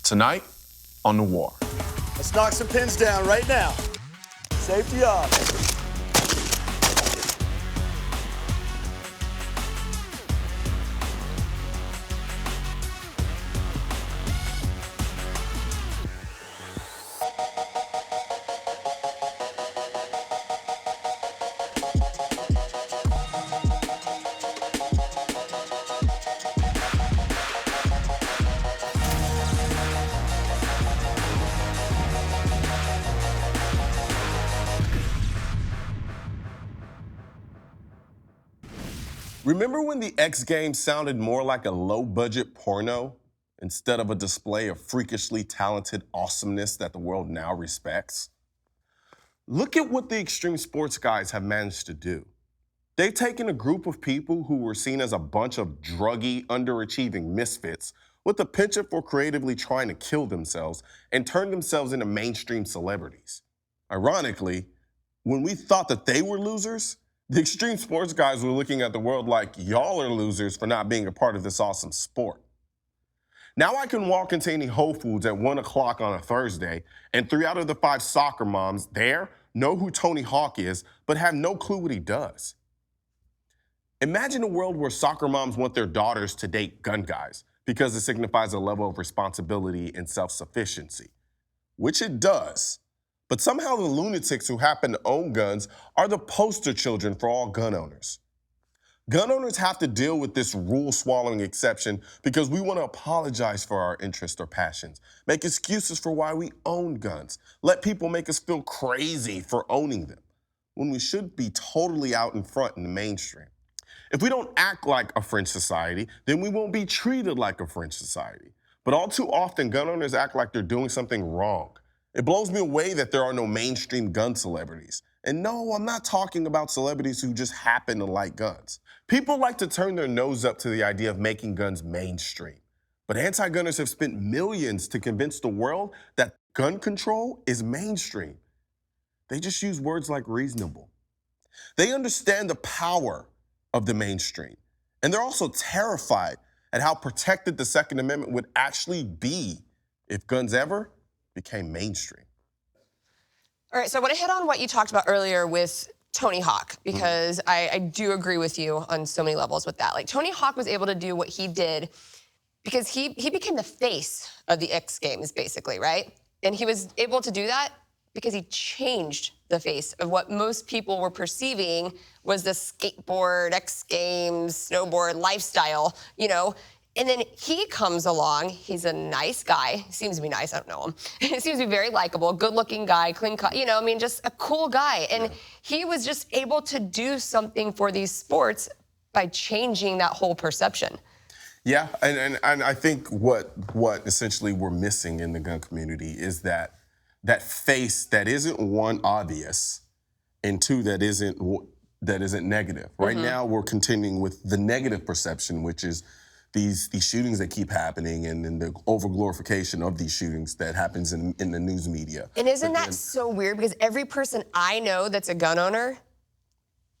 Tonight on Noir. Let's knock some pins down right now. Safety off. Remember when the X Games sounded more like a low-budget porno instead of a display of freakishly talented awesomeness that the world now respects? Look at what the extreme sports guys have managed to do. They've taken a group of people who were seen as a bunch of druggy, underachieving misfits with a penchant for creatively trying to kill themselves and turned themselves into mainstream celebrities. Ironically, when we thought that they were losers, the extreme sports guys were looking at the world like, y'all are losers for not being a part of this awesome sport. Now I can walk into any Whole Foods at 1 o'clock on a Thursday, and 3 out of the 5 soccer moms there know who Tony Hawk is, but have no clue what he does. Imagine a world where soccer moms want their daughters to date gun guys because it signifies a level of responsibility and self-sufficiency, which it does. But somehow the lunatics who happen to own guns are the poster children for all gun owners. Gun owners have to deal with this rule-swallowing exception because we want to apologize for our interests or passions, make excuses for why we own guns, let people make us feel crazy for owning them, when we should be totally out in front in the mainstream. If we don't act like a French society, then we won't be treated like a French society. But all too often, gun owners act like they're doing something wrong. It blows me away that there are no mainstream gun celebrities. And no, I'm not talking about celebrities who just happen to like guns. People like to turn their nose up to the idea of making guns mainstream. But anti-gunners have spent millions to convince the world that gun control is mainstream. They just use words like reasonable. They understand the power of the mainstream. And they're also terrified at how protected the Second Amendment would actually be if guns ever became mainstream. All right, so I want to hit on what you talked about earlier with Tony Hawk, because I do agree with you on so many levels with that. Like, Tony Hawk was able to do what he did because he became the face of the X Games, basically, right? And he was able to do that because he changed the face of what most people were perceiving was the skateboard, X Games, snowboard lifestyle, you know? And then he comes along, he's a nice guy, seems to be nice, I don't know him. He seems to be very likable, good-looking guy, clean cut, you know, I mean, just a cool guy. And he was just able to do something for these sports by changing that whole perception. Yeah, and I think what essentially we're missing in the gun community is that face that isn't, one, obvious, and two, that isn't negative. Right now, we're continuing with the negative perception, which is these shootings that keep happening and the overglorification of these shootings that happens in the news media. And isn't that so weird? Because every person I know that's a gun owner,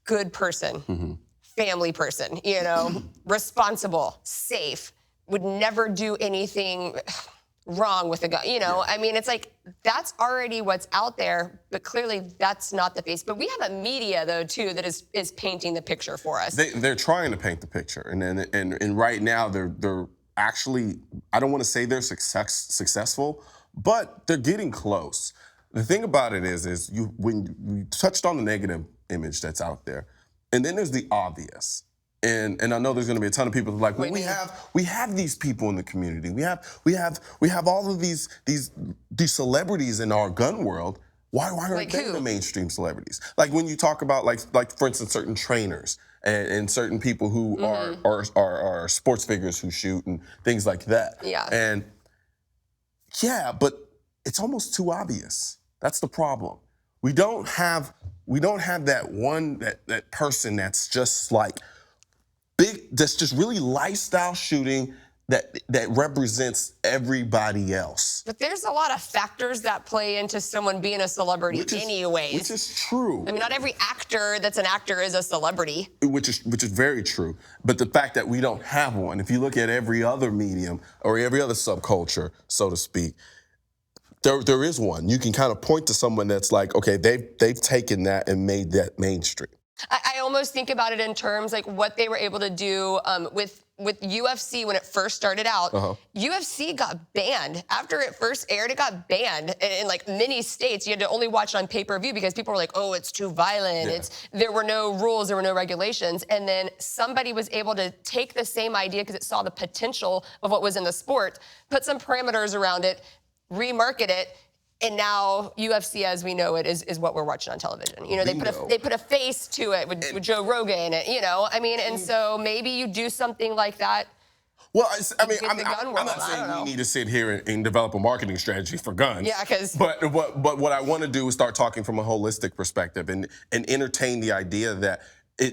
good person, family person, you know, responsible, safe, would never do anything wrong with a gun, you know? I mean, it's like, that's already what's out there, but clearly that's not the face. But we have a media, though, too, that is painting the picture for us. They're trying to paint the picture, and right now they're actually, I don't want to say they're successful, but they're getting close. The thing about it is when you touched on the negative image that's out there, and then there's the obvious. And I know there's going to be a ton of people who are like, well, we have these people in the community. We have all of these celebrities in our gun world. Why aren't they the mainstream celebrities? Like when you talk about like for instance, certain trainers and certain people who are sports figures who shoot and things like that. Yeah. And yeah, but it's almost too obvious. That's the problem. We don't have that one that person that's just like big, that's just really lifestyle shooting, that represents everybody else. But there's a lot of factors that play into someone being a celebrity anyways. Which is true. I mean, not every actor that's an actor is a celebrity. Which is very true. But the fact that we don't have one, if you look at every other medium or every other subculture, so to speak, there is one. You can kind of point to someone that's like, okay, they've taken that and made that mainstream. I almost think about it in terms like what they were able to do with UFC when it first started out. UFC got banned. After it first aired, it got banned in like many states. You had to only watch it on pay-per-view because people were like, oh, it's too violent. There were no rules, there were no regulations. And then somebody was able to take the same idea because it saw the potential of what was in the sport, put some parameters around it, remarket it, and now UFC, as we know it, is what we're watching on television. You know, they put a face to it with Joe Rogan, you know. I mean, and so maybe you do something like that. Well, I mean, I'm not saying we need to sit here and develop a marketing strategy for guns. Yeah, because. But what I want to do is start talking from a holistic perspective and entertain the idea that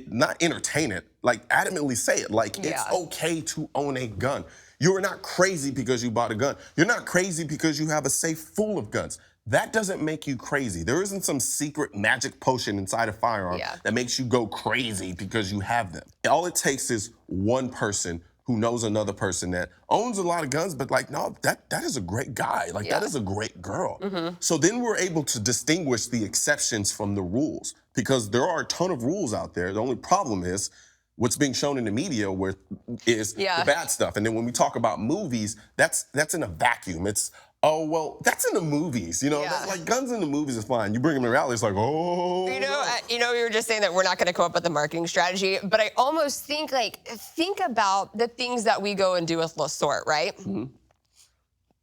not entertain it, like adamantly say it, like it's okay to own a gun. You are not crazy because you bought a gun. You're not crazy because you have a safe full of guns. That doesn't make you crazy. There isn't some secret magic potion inside a firearm that makes you go crazy because you have them. All it takes is one person who knows another person that owns a lot of guns, but like, no, that is a great guy. Like, that is a great girl. So then we're able to distinguish the exceptions from the rules because there are a ton of rules out there. The only problem is what's being shown in the media is the bad stuff. And then when we talk about movies, that's in a vacuum. It's, oh, well, that's in the movies. You know, that's like guns in the movies is fine. You bring them in reality, it's like, oh. You know, we were just saying that we're not going to come up with the marketing strategy, but I almost think about the things that we go and do with Le Sort, right?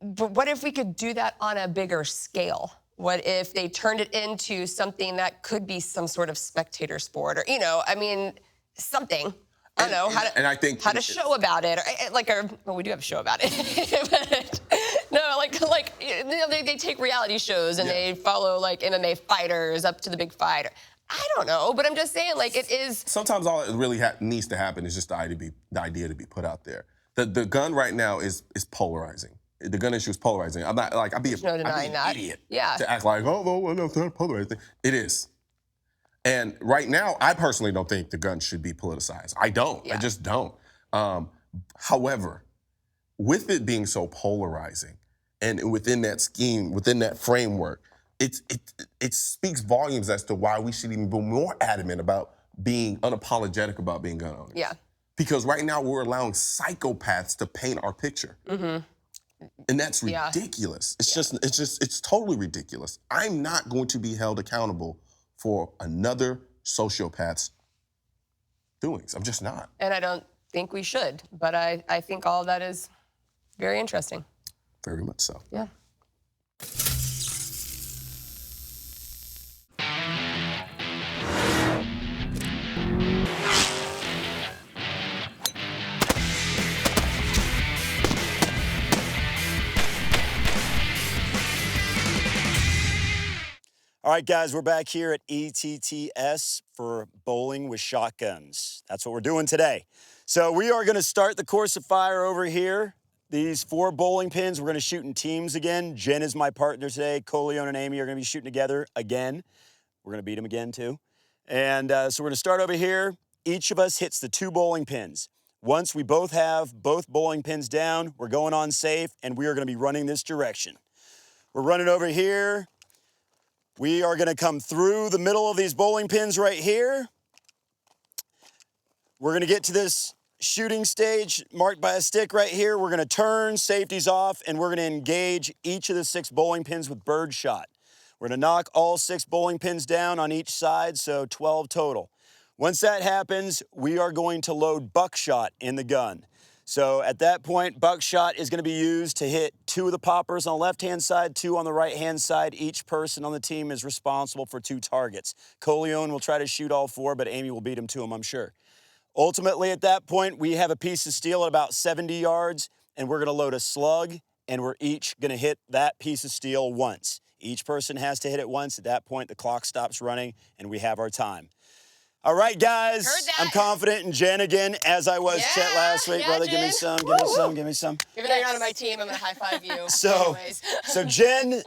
But what if we could do that on a bigger scale? What if they turned it into something that could be some sort of spectator sport or, you know, I mean, something. I don't know how to show about it, or well, we do have a show about it. But, no, like you know, they take reality shows and they follow like MMA fighters up to the big fight. I don't know, but I'm just saying, like it is. Sometimes all it really needs to happen is just the idea to be put out there. The gun right now is polarizing. The gun issue is polarizing. I'm not like I'd be an idiot to act like no, it's not polarizing. It is. And right now, I personally don't think the gun should be politicized. I don't. I just don't. However, with it being so polarizing, and within that scheme, within that framework, it speaks volumes as to why we should even be more adamant about being unapologetic about being gun owners. Yeah. Because right now we're allowing psychopaths to paint our picture. And that's ridiculous. It's totally ridiculous. I'm not going to be held accountable for another sociopath's doings. I'm just not. And I don't think we should, but I think all of that is very interesting. Very much so. Yeah. All right, guys, we're back here at ETTS for Bowling with Shotguns. That's what we're doing today. So we are going to start the course of fire over here. These 4 bowling pins, we're going to shoot in teams again. Jen is my partner today. Colion and Amy are going to be shooting together again. We're going to beat them again, too. And so we're going to start over here. Each of us hits the 2 bowling pins. Once we both have both bowling pins down, we're going on safe, and we are going to be running this direction. We're running over here. We are going to come through the middle of these bowling pins right here. We're going to get to this shooting stage marked by a stick right here. We're going to turn, safety's off, and we're going to engage each of the 6 bowling pins with bird shot. We're going to knock all 6 bowling pins down on each side, so 12 total. Once that happens, we are going to load buckshot in the gun. So at that point, buckshot is going to be used to hit 2 of the poppers on the left-hand side, 2 on the right-hand side. Each person on the team is responsible for 2 targets. Colion will try to shoot all 4, but Amy will beat him to them, I'm sure. Ultimately, at that point, we have a piece of steel at about 70 yards, and we're going to load a slug, and we're each going to hit that piece of steel once. Each person has to hit it once. At that point, the clock stops running, and we have our time. All right, guys. Heard that. I'm confident in Jen again, as I was Chet last week. Yeah, Brother, give me Jen. some, give me some, give me some. Even though you're not on my team, I'm gonna high five you. So, Anyways. so Jen,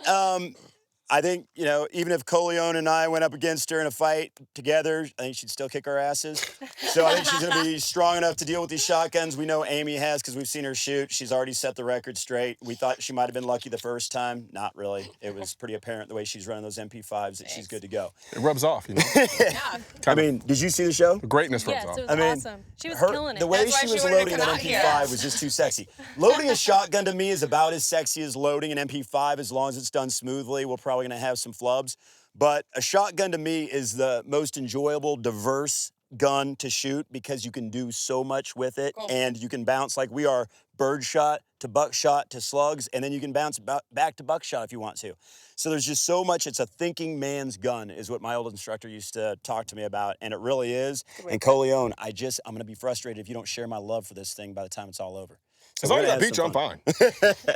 I think, you know, even if Colion and I went up against her in a fight together, I think she'd still kick our asses. So I think she's going to be strong enough to deal with these shotguns. We know Amy has because we've seen her shoot. She's already set the record straight. We thought she might have been lucky the first time. Not really. It was pretty apparent the way she's running those MP5s that she's good to go. It rubs off, you know. Yeah. I mean, did you see the show? The greatness rubs Yes, off. it was I mean, awesome. She was her, killing it. the way That's why she she was wanted to loading come that out MP5 here. was just too sexy. Loading a shotgun to me is about as sexy as loading an MP5 as long as it's done smoothly. We're probably going to have some flubs. But a shotgun to me is the most enjoyable, diverse gun to shoot because you can do so much with it and you can bounce like we are birdshot to buckshot to slugs, and then you can bounce back to buckshot if you want to. So there's just so much. It's a thinking man's gun is what my old instructor used to talk to me about, and it really is. And Colion, I'm going to be frustrated if you don't share my love for this thing by the time it's all over. So As long we're as I gonna beat you, I'm have fine.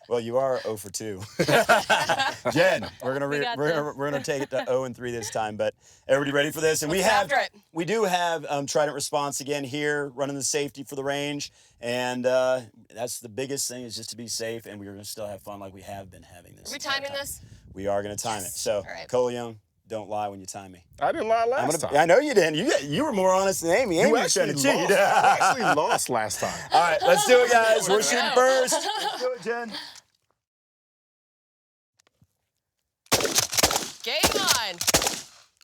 Well, you are 0 for 2. Jen, we're gonna take it to 0 and 3 this time. But everybody ready for this? And we do have Trident Response again here, running the safety for the range, and that's the biggest thing is just to be safe, and we're gonna still have fun like we have been having this. Are we timing this? We are gonna time it. So, right. Colion, don't lie when you time me. I didn't lie last time. I know you didn't. You were more honest than Amy. Amy was trying to cheat. You actually lost last time. All right, let's do it, guys. We're Let's shooting go. first. Let's do it, Jen. Game on.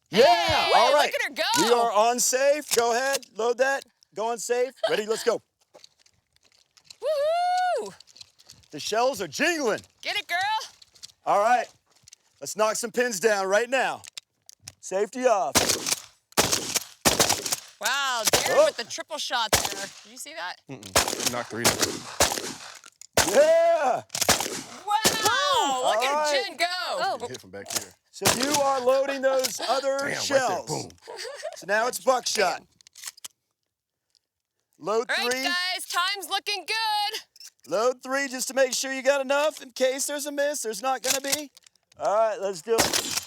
Yeah, Hey, all right. Look at her go. We are on safe. Go ahead, load that. Go on safe. Ready, let's go. Woohoo! The shells are jingling. Get it, girl. All right, let's knock some pins down right now. Safety off. Wow, Darren with the triple shot there. Did you see that? Knock 3. Yeah. Wow! Look All at right. Jen go. Oh. Hit from back here. So you are loading those other Damn, right there. shells. Boom. So now it's buckshot. Load All right, 3. guys, time's looking good. Load 3 just to make sure you got enough in case there's a miss. There's not gonna be. All right, let's do it.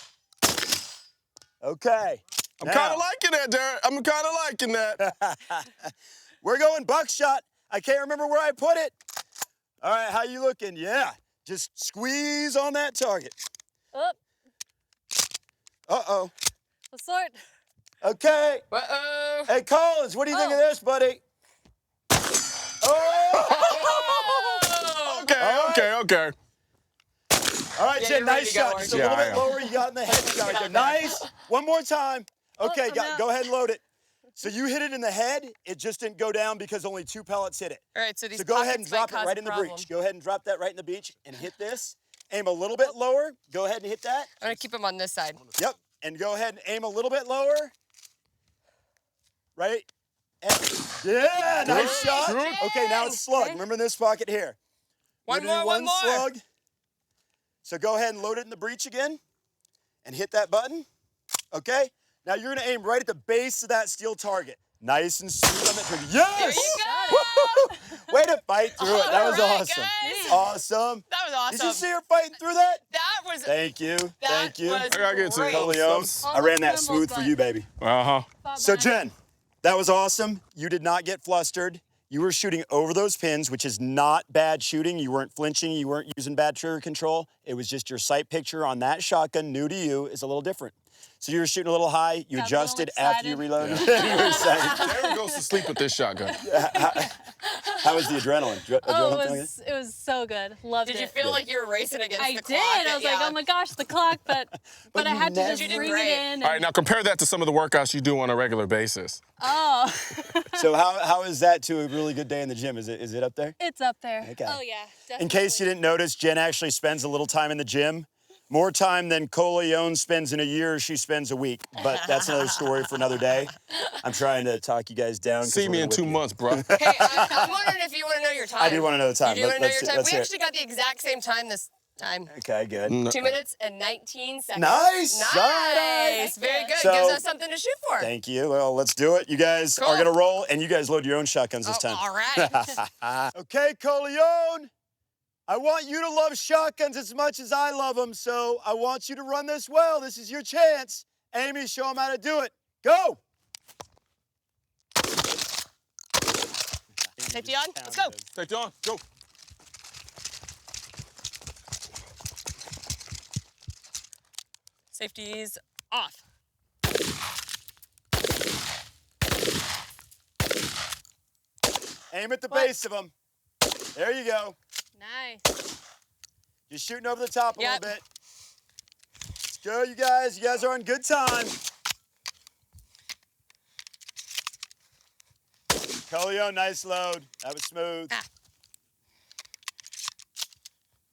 Okay. I'm kind of liking that, Derek. I'm kind of liking that. We're going buckshot. I can't remember where I put it. All right, how you looking? Yeah. Just squeeze on that target. Oh, Uh-oh. the sword. Okay. Uh-oh. Hey, Collins, what do you think of this, buddy? Oh! Okay. All right, Yeah, Jen, you're ready nice to go, shot. aren't Just a you? little Yeah, bit I am. lower. You got in the head right there. Nice. One more time. Okay, I'm out. go ahead and load it. So you hit it in the head. It just didn't go down because only 2 pellets hit it. All right, so these So go ahead and pockets might drop it cause right a in the problem. breech. Go ahead and drop that right in the breech and hit this. Aim a little bit lower. Go ahead and hit that. I'm gonna keep them on this side. Yep. And go ahead and aim a little bit lower. Right. And yeah, nice shot. Jen. Okay, now it's slug. Okay. Remember this pocket here. One We're gonna more, do one more. slug. So go ahead and load it in the breech again and hit that button. Okay? Now you're gonna aim right at the base of that steel target. Nice and smooth on that trigger. Yes! There you go. Woo-hoo! Way to fight through it. That was All right, awesome. guys. Awesome. That was awesome. Did you see her fighting through that? That was. Thank you. That Thank you. was I gotta get to great. Colion. I ran that smooth for you, baby. Uh-huh. So Jen, that was awesome. You did not get flustered. You were shooting over those pins, which is not bad shooting. You weren't flinching. You weren't using bad trigger control. It was just your sight picture on that shotgun, new to you, is a little different. So you were shooting a little high. You Got a little adjusted after you excited. reloaded. You were excited. Derek goes to sleep with this shotgun. How was the adrenaline? Oh, Adrenaline it was so good. Loved Did it. you feel like you were racing against I the did. clock? I was like, Yeah. oh my gosh, the clock, but I you had to never- just You did bring great. it in. All right, And, now compare that to some of the workouts you do on a regular basis. oh, So how is that to a really good day in the gym? Is it up there? it's up there. Okay. Oh yeah, definitely. In case you didn't notice, Jen actually spends a little time in the gym. More time than Colion spends in a year, she spends a week. But that's another story for another day. I'm trying to talk you guys down. 'cause See we're me gonna in whip 2 you. months, bro. Hey, I'm wondering if you want to know your time. I do want to know the time. You do want to know your time? let's We hear it. actually got the exact same time this time. Okay, good. 2 minutes and 19 seconds. Nice. Nice. All right. Very good. So- Gives us something to shoot for. Thank you. Well, let's do it. You guys Cool. are going to roll, and you guys load your own shotguns this Oh, time. all right. Okay, Colion, I want you to love shotguns as much as I love them, so I want you to run this well. This is your chance. Amy, show them how to do it. Go. Safety on. Let's go. Safety on. Go. Safety's off. Aim at the base of them. There you go. Nice. You're shooting over the top a Yep. little bit. Let's go, you guys. You guys are on good time. Colion, nice load. That was smooth. Ah.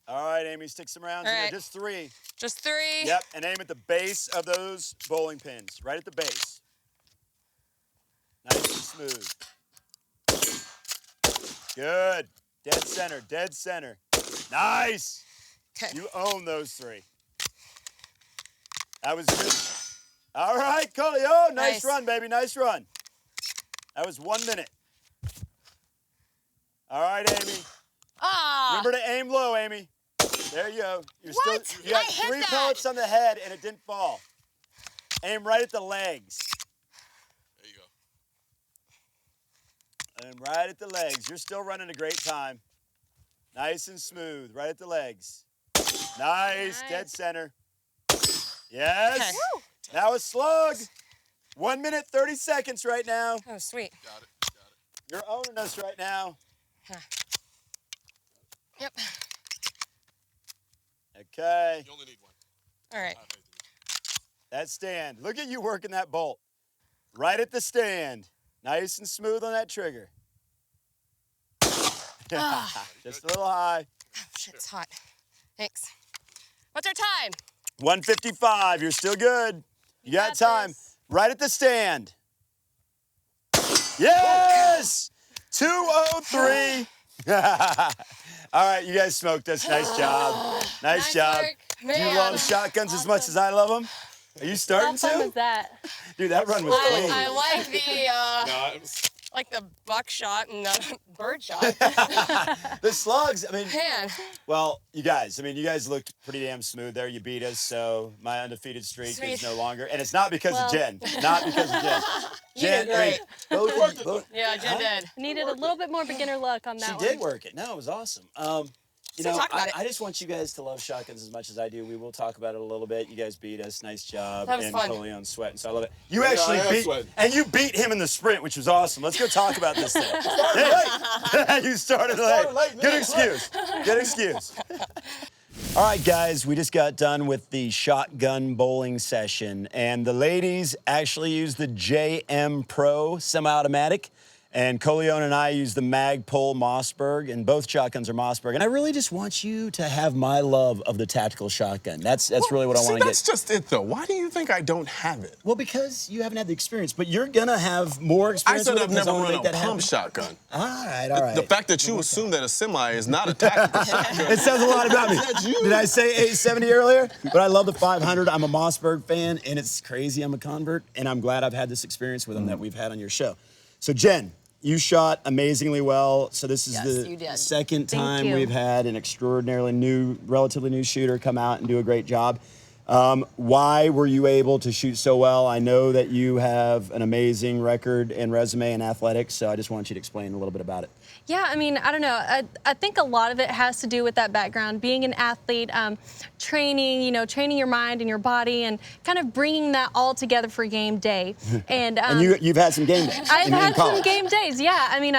All right, Amy, stick some rounds All in there. right. Just 3. Just 3. Yep, and aim at the base of those bowling pins. Right at the base. Nice and smooth. Good. Dead center, dead center. Nice. Okay. You own those 3. That was good. All right, Colion, nice Nice. run, baby, nice run. That was 1 minute. All right, Amy. Ah. Remember to aim low, Amy. There you go. You're What? Still, you got I hit 3 that. pellets on the head, and it didn't fall. Aim right at the legs. There you go. Aim right at the legs. You're still running a great time. Nice and smooth, right at the legs. Nice, dead Nice. center. Yes. Okay. Now a slug. 1 minute, 30 seconds right now. Oh, sweet. Got it. Got it. You're owning us right now. Yep. Okay. You only need 1. All right. That stand. Look at you working that bolt. Right at the stand. Nice and smooth on that trigger. Just a little high. Oh, shit, it's hot. Thanks. What's our time? 155. You're still good. You got got time. this. Right at the stand. Yes! 203. All right, you guys smoked us. Nice job. Nice job. work. Do you Man. love shotguns as much as I love them? Are you How starting fun was to? that? Dude, that run was clean. I like the No, it was... like the buckshot and the bird shot. The slugs, I mean, Man. well, you guys looked pretty damn smooth there. You beat us, so my undefeated streak is Sweet. no longer. And it's not because Well. of Jen. Not because of Jen. You Jen, did I mean, great. both, Yeah, Jen did. Needed a little bit more beginner luck on that she one. did work it. No, it was awesome. You So know, talk about it. I just want you guys to love shotguns as much as I do. We will talk about it a little bit. You guys beat us. Nice job. That was and fun. Colion's sweating, so I love it. You Yeah, actually I am beat, sweating. and you beat him in the sprint, which was awesome. Let's go talk about this thing. You started late. Good excuse. Good excuse. All right, guys, we just got done with the shotgun bowling session, and the ladies actually used the JM Pro semi-automatic, and Colion and I used the Magpul Mossberg, and both shotguns are Mossberg. And I really just want you to have my love of the tactical shotgun. That's really what I want to That's get. just it, though. Why do you think I don't have it? Well, because you haven't had the experience, but you're gonna have more I experience said with I've it, 'cause never I wanna run make a that pump happen. shotgun. All right, all right. The fact that you assume that a semi is not a tactical shotgun. It says a lot about me. That's you. Did I say 870 earlier? But I love the 500. I'm a Mossberg fan, and it's crazy I'm a convert, and I'm glad I've had this experience with them that we've had on your show. So, Jen, you shot amazingly well. So this is Yes, the you did. second Thank time you. we've had an extraordinarily relatively new shooter come out and do a great job. Why were you able to shoot so well? I know that you have an amazing record and resume in athletics, so I just want you to explain a little bit about it. Yeah, I mean, I don't know. I think a lot of it has to do with that background, being an athlete, training, training your mind and your body, and kind of bringing that all together for game day. And You've had some game days. I've in had some college. game days, yeah. I mean,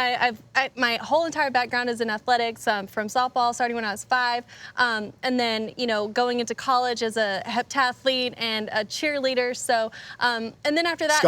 my whole entire background is in athletics, from softball starting when I was 5, and then going into college as a heptathlete and a cheerleader. So, and then after that,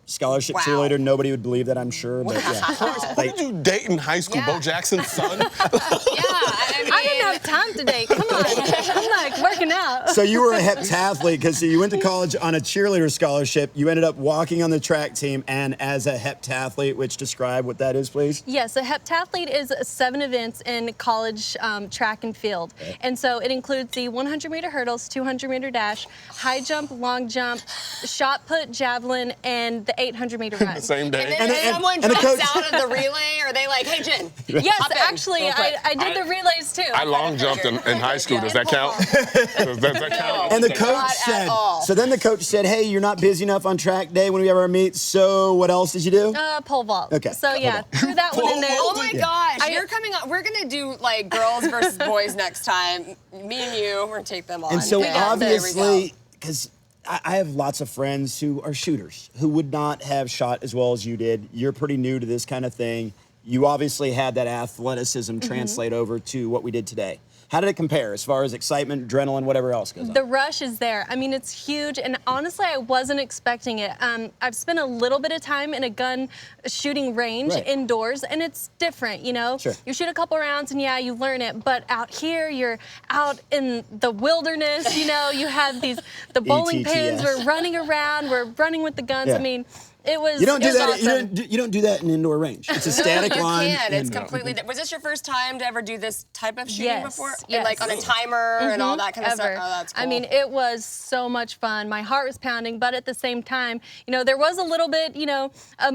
Scholarship Wow. cheerleader. Nobody would believe that, I'm sure. But yeah. What did you date in high school? Yeah. Bo Jackson's son? Yeah, I mean, I didn't have time today. Come on, I'm like working out. So you were a heptathlete because you went to college on a cheerleader scholarship. You ended up walking on the track team and as a heptathlete, which describe what that is, please. Yes, a heptathlete is 7 events in college track and field. And so it includes the 100-meter hurdles, 200-meter dash, high jump, long jump, shot put, javelin, and the 800-meter run. Same day. and then if someone and the drops coach- out of the relay, are they like, hey, Jen? Yes, hop in actually, real quick. I did the relays too. I long jumped in high school. Does that count? Does that count? And the coach said, so then the coach said, hey, you're not busy enough on track day when we ever meet, so what else did you do? Pole vault. Okay. So yeah, threw that one in there. Oh my gosh, you're coming on. We're gonna do like girls versus boys next time. Me and you, we're gonna take them on. And so Yeah, obviously, because I have lots of friends who are shooters who would not have shot as well as you did. You're pretty new to this kind of thing. You obviously had that athleticism translate over to what we did today. How did it compare as far as excitement, adrenaline, whatever else goes on? The rush is there. I mean, it's huge, and honestly, I wasn't expecting it. I've spent a little bit of time in a gun shooting range indoors, and it's different, you know? Sure. You shoot a couple rounds, and yeah, you learn it, but out here, you're out in the wilderness, you know? You have the bowling pins, we're running around, we're running with the guns. Yeah. I mean, it was You don't do that. awesome. You don't do that in an indoor range. It's a static line. You can. It's and- completely. Was this your first time to ever do this type of shooting before? Yes. And like on a timer and all that kind of Ever. stuff. Oh, that's cool. I mean, it was so much fun. My heart was pounding, but at the same time, you know, there was a little bit, you know,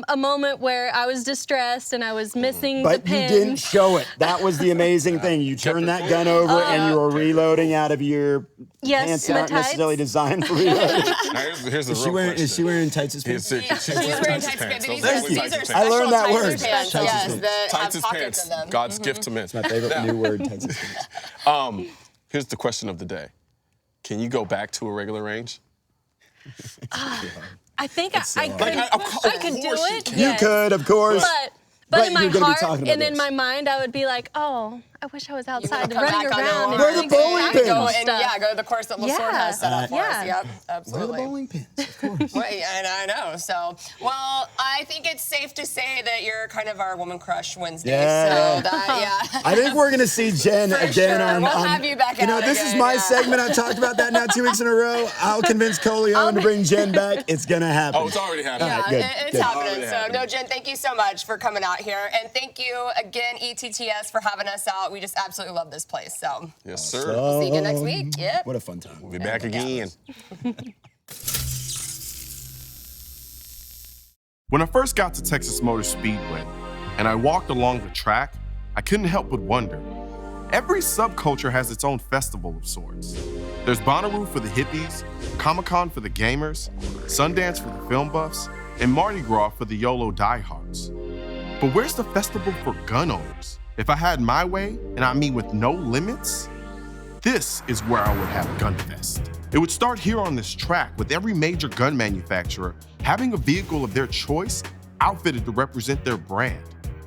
a moment where I was distressed and I was missing the But you pin. didn't show it. That was the amazing thing. You turned that gun over and you were reloading out of your pants that my aren't necessarily designed for reloading. Here's the real question. Is she wearing tights as pants? She's wearing tights pants. These are special I learned that tights word. pants, Tights yes, pants. that have Tightest pockets pants. in them. God's gift to men. It's my favorite new word, tights as pants. Here's the question of the day. Can you go back to a regular range? I think I could do it. You could, of course. But in my you're gonna be heart talking about and in this. my mind, I would be like, oh, I wish I was outside Come running back on around. the Where are the bowling pins? Go to the course that LaSword has set up for us. Yep, Where are absolutely. the bowling pins? Of course. Well, and I know. So, well, I think it's safe to say that you're kind of our woman crush Wednesday. Yeah. So that, I think we're gonna see Jen For again sure. on. We'll have you back out This is again, my yeah. segment. I've talked about that now 2 weeks in a row. I'll convince Colion to bring Jen back. It's gonna happen. Oh, it's already happening. All right, Yeah, good, it's good. happening. Already So, happening. no, Jen, thank you so much for coming out here. And thank you again, ETTS, for having us out. We just absolutely love this place. So, Yes, sir. we'll see you again next week. Yep. What a fun time. We'll be back again. When I first got to Texas Motor Speedway and I walked along the track, I couldn't help but wonder. Every subculture has its own festival of sorts. There's Bonnaroo for the hippies, Comic-Con for the gamers, Sundance for the film buffs, and Mardi Gras for the YOLO diehards. But where's the festival for gun owners? If I had my way, and I mean with no limits, this is where I would have Gunfest. It would start here on this track with every major gun manufacturer having a vehicle of their choice outfitted to represent their brand.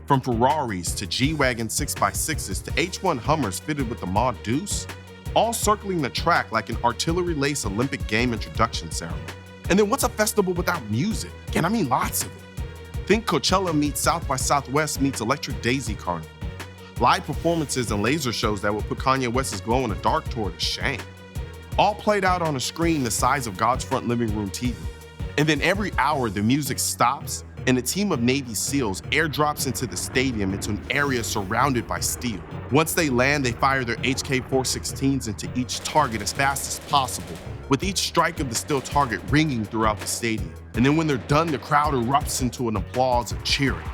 From Ferraris to G-Wagon 6x6s to H1 Hummers fitted with the Mod Deuce, all circling the track like an artillery-lace Olympic game introduction ceremony. And then what's a festival without music? And I mean lots of it. Think Coachella meets South by Southwest meets Electric Daisy Carnival. Live performances and laser shows that would put Kanye West's Glow in the Dark tour to shame. All played out on a screen the size of God's front living room TV. And then every hour the music stops and a team of Navy SEALs airdrops into the stadium into an area surrounded by steel. Once they land, they fire their HK-416s into each target as fast as possible, with each strike of the steel target ringing throughout the stadium. And then when they're done, the crowd erupts into an applause of cheering.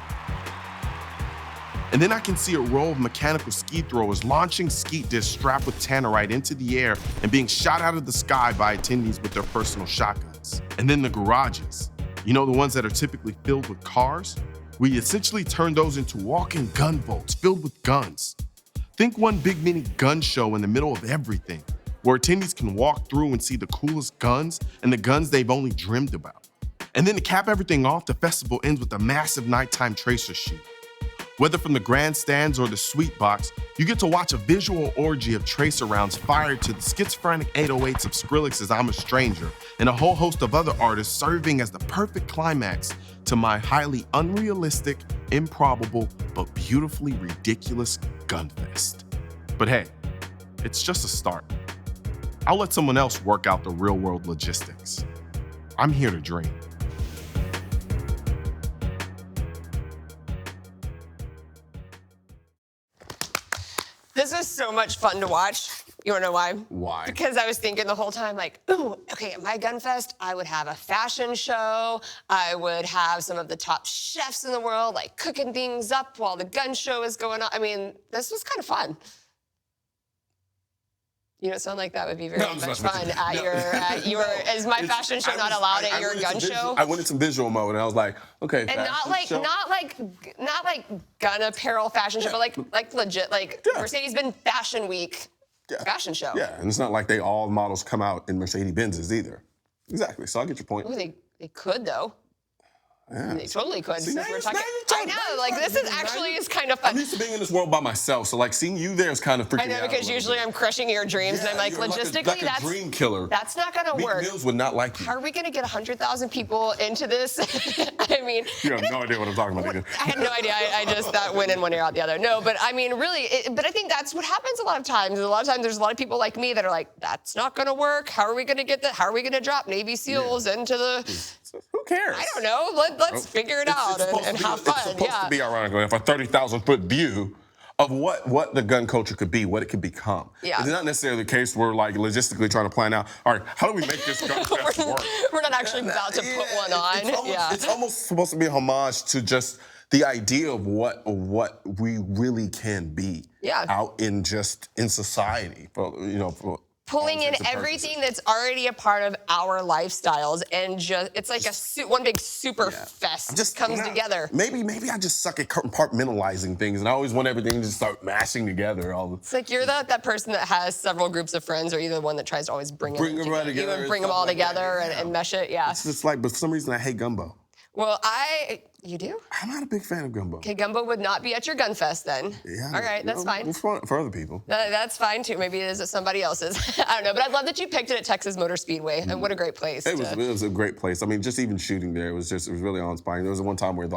And then I can see a row of mechanical skeet throwers launching skeet discs strapped with tannerite into the air and being shot out of the sky by attendees with their personal shotguns. And then the garages, you know, the ones that are typically filled with cars? We essentially turn those into walk-in gun vaults filled with guns. Think one big mini gun show in the middle of everything, where attendees can walk through and see the coolest guns and the guns they've only dreamed about. And then to cap everything off, the festival ends with a massive nighttime tracer shoot. Whether from the grandstands or the sweet box, you get to watch a visual orgy of tracer rounds fired to the schizophrenic 808s of Skrillex's I'm a Stranger, and a whole host of other artists serving as the perfect climax to my highly unrealistic, improbable, but beautifully ridiculous Gunfest. But hey, it's just a start. I'll let someone else work out the real-world logistics. I'm here to dream. This is so much fun to watch. You wanna know why? Why? Because I was thinking the whole time, like, ooh, okay, at my Gunfest, I would have a fashion show. I would have some of the top chefs in the world, like, cooking things up while the gun show is going on. I mean, this was kind of fun. You don't sound like that would be very No, I'm much just messing fun with you. at your, is my fashion show not allowed at your gun show? I went into visual mode and I was like, okay, And not like gun apparel fashion show, but like legit, like Yeah. Mercedes-Benz Fashion Week fashion show. Yeah, and it's not like all models come out in Mercedes-Benzes either. Exactly, so I get your point. Ooh, they could though. Yeah. They totally could. See, Since now we're you- talking, now you I talking- know, now you like this is talking. actually Now is kind of I'm fun. used to being in this world by myself, so like seeing you there is kind of freaking I know me out because a little usually bit. I'm crushing your dreams, and I'm like, you're logistically, like a that's dream killer. that's not gonna Meek work. Mills would not like you. How are we gonna get 100,000 people into this? I mean, You have no idea what I'm talking about, nigga. I had no idea. I just that went in one ear out the other. No, but I mean, really. But I think that's what happens a lot of times. A lot of times, there's a lot of people like me that are like, "That's not going to work. How are we going to get that? How are we going to drop Navy SEALs into the?" So who cares? I don't know. Let's figure it out and have fun. It's supposed to be ironically a 30,000-foot view of what the gun culture could be, what it could become. Yeah. It's not necessarily the case we're like logistically trying to plan out, all right, how do we make this gun fest work? We're not actually about to put one on. It's almost supposed to be a homage to just the idea of what we really can be out in society. For pulling in intents and everything purposes. that's already a part of our lifestyles and just it's like one big super fest comes together. Maybe I just suck at compartmentalizing things, and I always want everything to just start mashing together. It's like you're that person that has several groups of friends, or you're the one that tries to always bring them right together. You bring them all together and mesh it. Yeah. It's just like, but for some reason I hate gumbo. Well, you do? I'm not a big fan of gumbo. Okay, gumbo would not be at your gun fest then. Yeah. All right, that's fine. It's for other people. That's fine too. Maybe it is at somebody else's. I don't know, but I love that you picked it at Texas Motor Speedway, and what a great place. It was a great place. I mean, just even shooting there, it was really awe-inspiring. There was one time where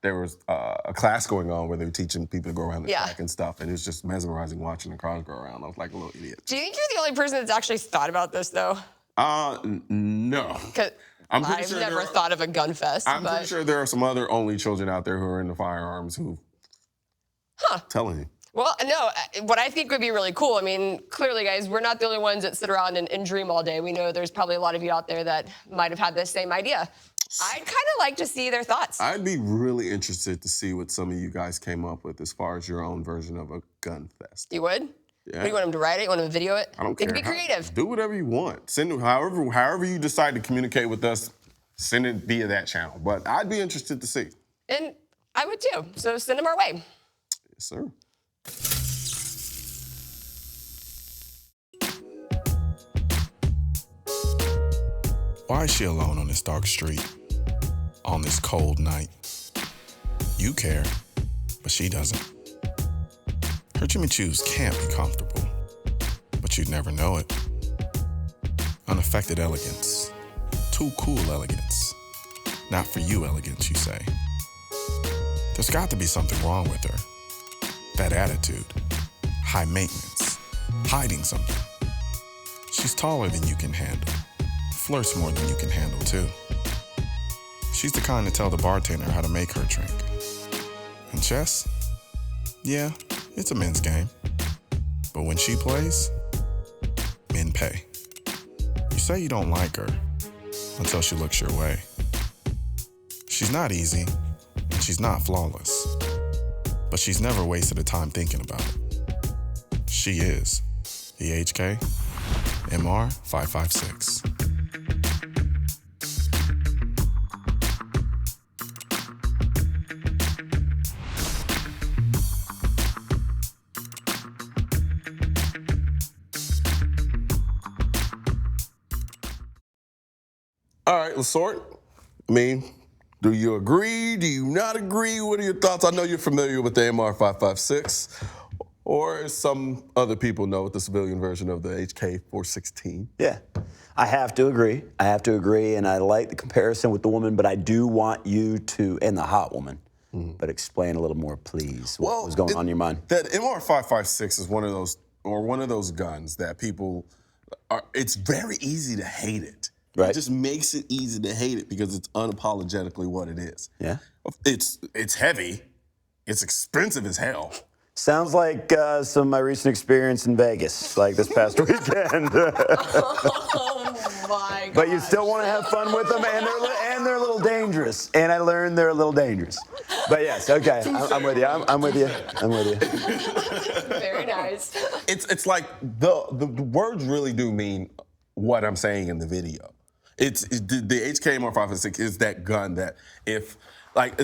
there was a class going on where they were teaching people to go around the track and stuff, and it was just mesmerizing watching the cars go around. I was like a little idiot. Do you think you're the only person that's actually thought about this though? No. I've never thought of a gun fest. I'm pretty sure there are some other only children out there who are into firearms who. Telling you. Well, no, what I think would be really cool, I mean, clearly, guys, we're not the only ones that sit around and dream all day. We know there's probably a lot of you out there that might have had this same idea. I'd kind of like to see their thoughts. I'd be really interested to see what some of you guys came up with as far as your own version of a gun fest. You would? Yeah. What, do you want them to write it? You want them to video it? I don't care. It could be creative. Do whatever you want. Send it however you decide to communicate with us. Send it via that channel. But I'd be interested to see. And I would too. So send them our way. Yes, sir. Why is she alone on this dark street, on this cold night? You care, but she doesn't. Her Jimmy Choos can't be comfortable, but you'd never know it. Unaffected elegance, too cool elegance, not for you elegance, you say. There's got to be something wrong with her. That attitude, high maintenance, hiding something. She's taller than you can handle, flirts more than you can handle too. She's the kind to tell the bartender how to make her drink. And chess? Yeah, it's a men's game. But when she plays, men pay. You say you don't like her until she looks your way. She's not easy, and she's not flawless. But she's never wasted a time thinking about it. She is the HK MR 556. All right, Lessort. I mean, do you agree? Do you not agree? What are your thoughts? I know you're familiar with the MR556, or as some other people know, with the civilian version of the HK416. Yeah, I have to agree. And I like the comparison with the woman, but I do want you to, and the hot woman, but explain a little more, please. What was going on in your mind? That MR556 is one of those guns that it's very easy to hate it. Right. It just makes it easy to hate it because it's unapologetically what it is. Yeah. It's heavy. It's expensive as hell. Sounds like some of my recent experience in Vegas, like this past weekend. my But you gosh. still want to have fun with them, and they're a little dangerous. And I learned they're a little dangerous. But yes, okay, I'm with you. I'm with you. I'm with you. Very nice. It's like the words really do mean what I'm saying in the video. It's the HK Morph is that gun that it's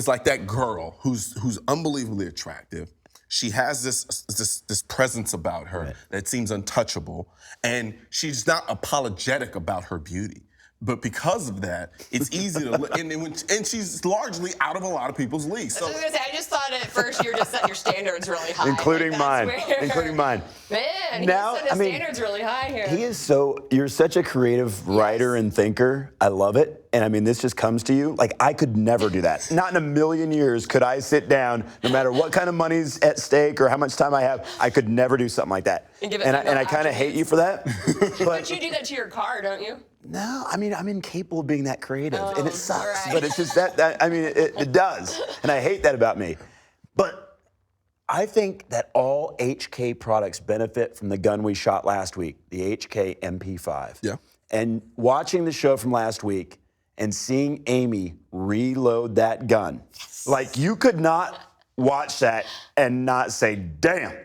like that girl who's unbelievably attractive. She has this presence about her that seems untouchable, and she's not apologetic about her beauty. But because of that, it's easy to look, and she's largely out of a lot of people's leagues. So, I was gonna say, I just thought at first you were just setting your standards really high. Including Like, mine. that's where- Including mine. Man, Now, he's setting his I mean, standards really high here. You're such a creative writer and thinker. I love it. And I mean, this just comes to you. Like, I could never do that. Not in a million years could I sit down, no matter what kind of money's at stake or how much time I have, I could never do something like that. And I kind of hate you for that. But you do that to your car, don't you? No, I mean, I'm incapable of being that creative, and it sucks. right. But it's just that I mean, it does, and I hate that about me. But I think that all HK products benefit from the gun we shot last week, the HK MP5. Yeah. And watching the show from last week and seeing Amy reload that gun, like you could not watch that and not say, "Damn,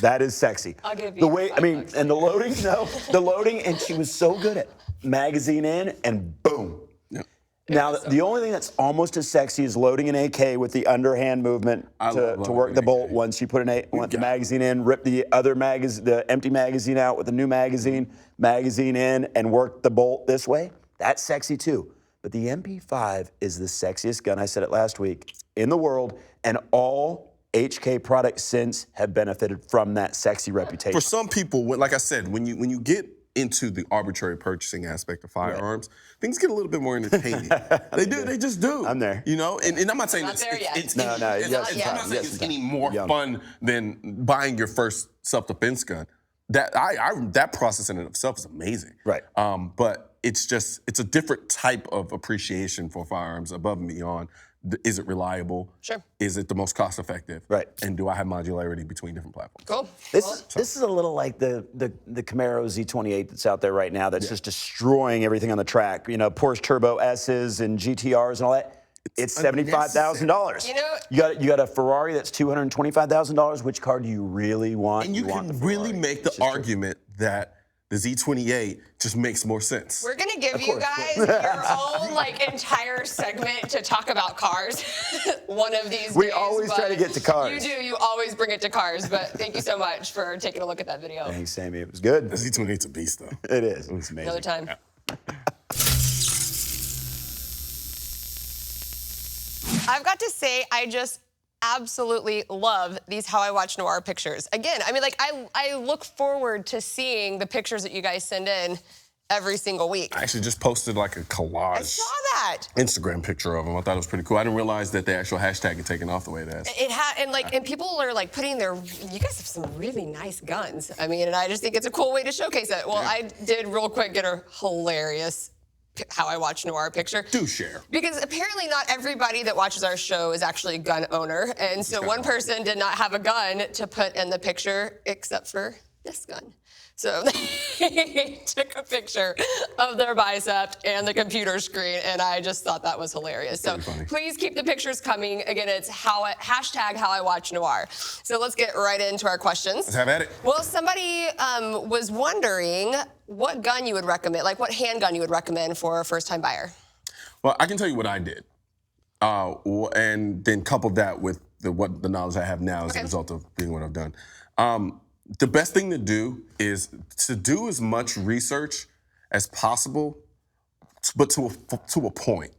that is sexy." I'll give you the way, I mean, $5. and the loading, the loading, and she was so good at magazine in and boom. Yep. Now, the only thing that's almost as sexy is loading an AK with the underhand movement to work the bolt. Once you put the magazine in, rip the empty magazine out with the new magazine in, and work the bolt this way. That's sexy too. But the MP5 is the sexiest gun, I said it last week, in the world, and all HK products since have benefited from that sexy reputation. for some people, like I said, when you get into the arbitrary purchasing aspect of firearms, things get a little bit more entertaining. They do. They just do. I'm there. You know, and I'm not saying Not there yet. it's No, I'm not saying it's any more fun than buying your first self-defense gun. That process in and of itself is amazing. Right. But it's a different type of appreciation for firearms above and beyond. Is it reliable? Sure. Is it the most cost effective? Right. And do I have modularity between different platforms? Cool. This is a little like the Camaro Z28 that's out there right now that's just destroying everything on the track. You know, Porsche Turbo S's and GTRs and all that. It's $75,000. You know, you got a Ferrari that's $225,000. Which car do you really want? And you want can the really Ferrari. make the argument that the Z28 just makes more sense. we're gonna give you guys your own entire segment to talk about cars one of these days. We always try to get to cars. You do. You always bring it to cars. But thank you so much for taking a look at that video. Thanks, Sammy. It was good. The Z28's a beast, though. It is. It's amazing. Another time. I've got to say, I just absolutely love these How I Watch Noir pictures. Again, I mean, I look forward to seeing the pictures that you guys send in every single week. I actually just posted a collage I saw that. Instagram picture of them. I thought it was pretty cool. I didn't realize that the actual hashtag had taken off the way it has. It had, and people are putting you guys have some really nice guns. I mean, and I just think it's a cool way to showcase it. Well, I did real quick get a hilarious How I Watch Noir picture. Do share. Because apparently not everybody that watches our show is actually a gun owner. And so one person did not have a gun to put in the picture except for this gun. So they took a picture of their bicep and the computer screen, and I just thought that was hilarious. So please keep the pictures coming. Again, it's hashtag How I Watch Noir. So let's get right into our questions. Let's have at it. Well, somebody was wondering what gun you would recommend, what handgun you would recommend for a first-time buyer. Well, I can tell you what I did, and then couple that with the knowledge I have now as a result of being what I've done. The best thing to do is to do as much research as possible, but to a point.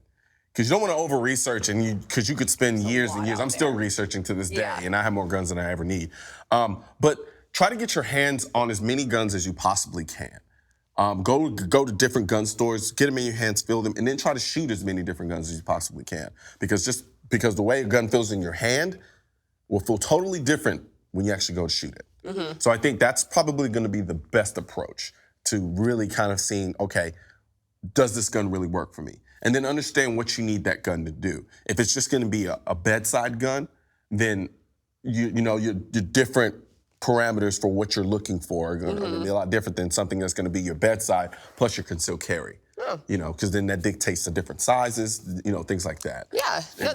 Because you don't want to over-research, because you could spend years and years. I'm still researching to this day, and I have more guns than I ever need. But try to get your hands on as many guns as you possibly can. Go to different gun stores, get them in your hands, feel them, and then try to shoot as many different guns as you possibly can. Because the way a gun feels in your hand will feel totally different when you actually go to shoot it. Mm-hmm. So I think that's probably going to be the best approach to really kind of seeing, okay, does this gun really work for me? And then understand what you need that gun to do. If it's just going to be a bedside gun, then your different parameters for what you're looking for are going to be a lot different than something that's going to be your bedside plus your concealed carry. You know, because then that dictates the different sizes, you know, things like that. Yeah, no,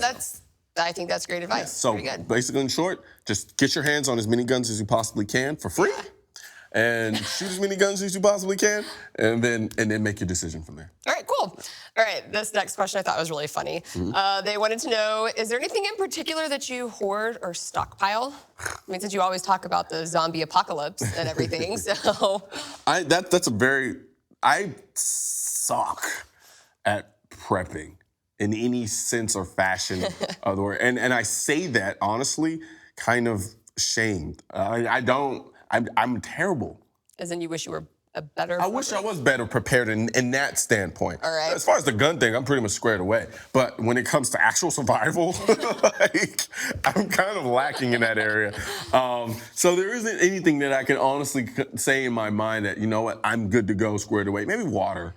I think that's great advice. So Pretty good. basically, in short, just get your hands on as many guns as you possibly can for free, and shoot as many guns as you possibly can, and then make your decision from there. All right, cool. All right, this next question I thought was really funny. They wanted to know, is there anything in particular that you hoard or stockpile? I mean, since you always talk about the zombie apocalypse and everything, so. I suck at prepping in any sense or fashion of the word. And I say that honestly, kind of shamed. I'm terrible. As in you wish you were a better I wish I was better prepared in that standpoint. All right. As far as the gun thing, I'm pretty much squared away. But when it comes to actual survival, like, I'm kind of lacking in that area. So there isn't anything that I can honestly say in my mind that, you know what, I'm good to go squared away. Maybe water.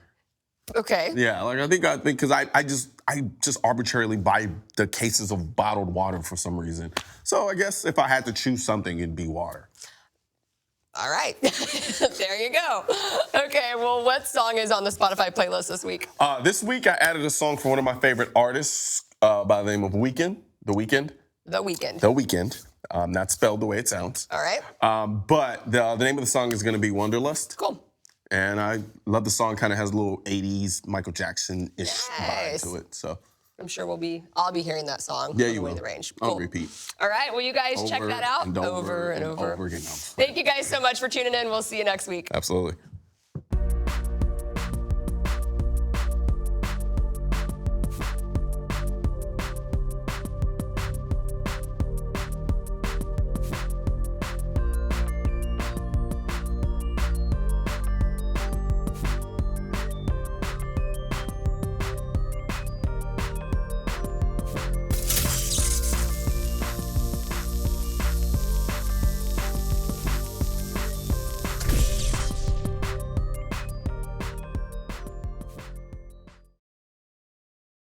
Okay. Yeah, like I think because I just arbitrarily buy the cases of bottled water for some reason. So I guess if I had to choose something, it'd be water. All right. There you go. Okay, well, what song is on the Spotify playlist this week? This week I added a song from one of my favorite artists by the name of Weeknd. The Weeknd. The Weeknd. The Weeknd. Not spelled the way it sounds. All right. But the name of the song is going to be Wanderlust. Cool. And I love the song. Kind of has a little 80s Michael Jackson-ish vibe to it. So I'm sure I'll be hearing that song. yeah, on you the way will. to the range. On Cool. repeat. All right. Well, you guys check that out and over and over. again. Thank you guys so much for tuning in. We'll see you next week. Absolutely.